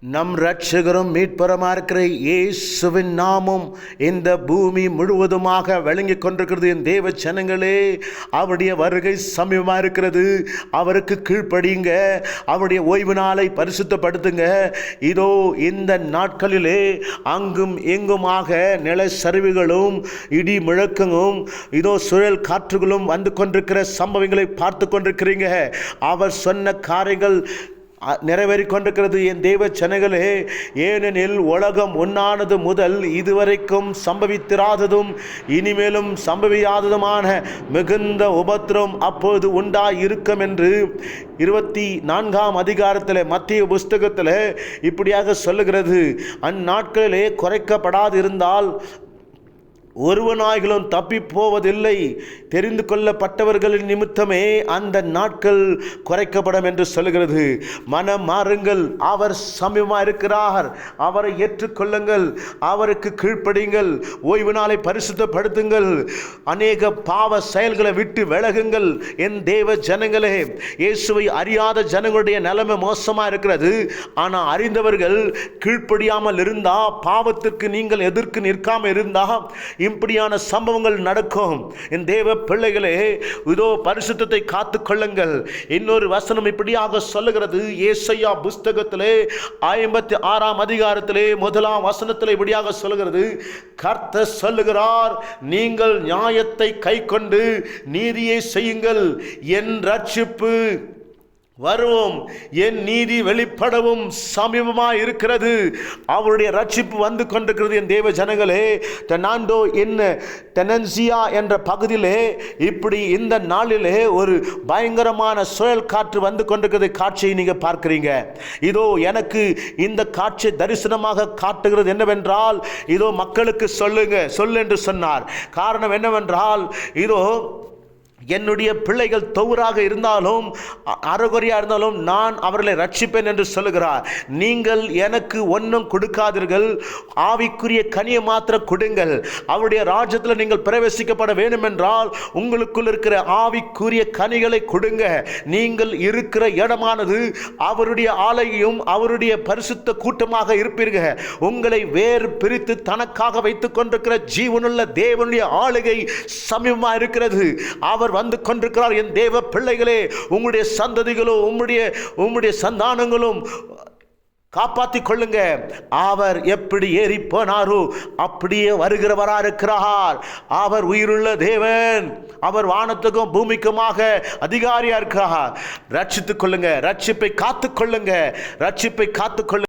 நம் இரட்சகரும் மீட்பருமா இருக்கிற இயேசுவின் நாமம் இந்த பூமி முழுவதுமாக விளங்கி கொண்டிருக்கிறது. என் தேவ ஜனங்களே, அவருடைய வருகை சமீபமாக இருக்கிறது. அவருக்கு கீழ்ப்படியுங்க. அவருடைய ஓய்வு நாளை பரிசுத்தப்படுத்துங்க. இதோ இந்த நாட்களிலே அங்கும் எங்குமாக நிலச்சரிவுகளும் இடி முழக்கமும் இதோ சுழல் காற்றுகளும் வந்து கொண்டிருக்கிற சம்பவங்களை பார்த்து கொண்டிருக்கிறீங்க. அவர் சொன்ன காரியங்கள் நிறைவேறி கொண்டிருக்கிறது. என் தேவ ஜனங்களே, ஏனெனில் உலகம் ஒன்றானது முதல் இதுவரைக்கும் சம்பவித்திராததும் இனிமேலும் சம்பவியாததுமான மிகுந்த உபத்திரம் அப்போது உண்டாயிருக்கும் என்று 24ஆம் அதிகாரத்தில் மத்திய புஸ்தகத்தில் இப்படியாக சொல்லுகிறது. அந்நாட்களிலே குறைக்கப்படாது இருந்தால் ஒருவனாயிலும் தப்பி போவதில்லை. தெரிந்து கொள்ளப்பட்டவர்களின் நிமித்தமே அந்த நாட்கள் குறைக்கப்படும் என்று சொல்லுகிறது. மனம் மாறுங்கள். அவர் சமீபமாக இருக்கிறார். அவரை ஏற்றுக்கொள்ளுங்கள். அவருக்கு கீழ்ப்படியுங்கள். ஓய்வு நாளை பரிசுத்தப்படுத்துங்கள். அநேக பாவ செயல்களை விட்டு விலகுங்கள். என் தேவ ஜனங்களே, இயேசுவை அறியாத ஜனங்களுடைய நிலைமை மோசமாக இருக்கிறது. ஆனால் அறிந்தவர்கள் கீழ்ப்படியாமல் இருந்தா, பாவத்திற்கு நீங்கள் எதிர்க்கு நிற்காமல் இருந்தா இப்படியான சம்பவங்கள் நடக்கும். என் தேவ பிள்ளைகளே, இதோ பரிசுத்தத்தை காத்து கொள்ளுங்கள். இன்னொரு வசனம் இப்படியாக சொல்லுகிறது. ஏசாயா புஸ்தகத்திலே 56ஆம் அதிகாரத்திலே 1ஆம் வசனத்திலே இப்படியாக சொல்லுகிறது. கர்த்தர் சொல்லுகிறார், நீங்கள் நியாயத்தை கைக்கொண்டு நீதியை செய்யுங்கள், என் ரட்சிப்பு வருவோம், என் நீதி வெளிப்படவும் சமீபமாக இருக்கிறது. அவருடைய ரட்சிப்பு வந்து கொண்டிருக்கிறது. என் தேவ ஜனங்களே, டெனாண்டோ என்ன டெனன்சியா என்ற பகுதியிலே இப்படி இந்த நாளிலே ஒரு பயங்கரமான சுழல் காற்று வந்து கொண்டிருக்கிறது. காட்சியை நீங்கள் பார்க்கிறீங்க. இதோ எனக்கு இந்த காட்சி தரிசனமாக காட்டுகிறது. என்னவென்றால், இதோ மக்களுக்கு சொல்லு என்று சொன்னார். காரணம் என்னவென்றால், இதோ என்னுடைய பிள்ளைகள் தவறாக இருந்தாலும் அறகுறையாக இருந்தாலும் நான் அவர்களை ரட்சிப்பேன் என்று சொல்லுகிறார். நீங்கள் எனக்கு ஒன்றும் கொடுக்காதீர்கள், ஆவிக்குரிய கனியை மாத்திரம் கொடுங்கள். அவருடைய ராஜ்யத்தில் நீங்கள் பிரவேசிக்கப்பட வேண்டும் என்றால் உங்களுக்குள் இருக்கிற ஆவிக்குரிய கனிகளை கொடுங்க. நீங்கள் இருக்கிற இடமானது அவருடைய ஆலயம், அவருடைய பரிசுத்த கூட்டமாக இருப்பீர்கள். உங்களை வேறு பிரித்து தனக்காக வைத்துக் கொண்டிருக்கிற ஜீவனுள்ள தேவனுடைய ஆளுகை சமீபமாக இருக்கிறது. அவர் வந்து கொண்டிருக்கிறார். என் தேவ பிள்ளைகளே, உங்களுடைய சந்ததிகளும் உம்முடைய சந்தானங்களும் காப்பாற்றிக் கொள்ளுங்க. அவர் எப்படி ஏறி போனாரோ அப்படியே வருகிறவரா இருக்கிறார். அவர் உயிருள்ள தேவன். அவர் வானத்துக்கும் பூமிக்குமாக அதிகாரியா இருக்கிறார். ரட்சித்துக் கொள்ளுங்க. ரட்சிப்பை காத்துக் கொள்ளுங்க. ரட்சிப்பை காத்துக் கொள்ளுங்க.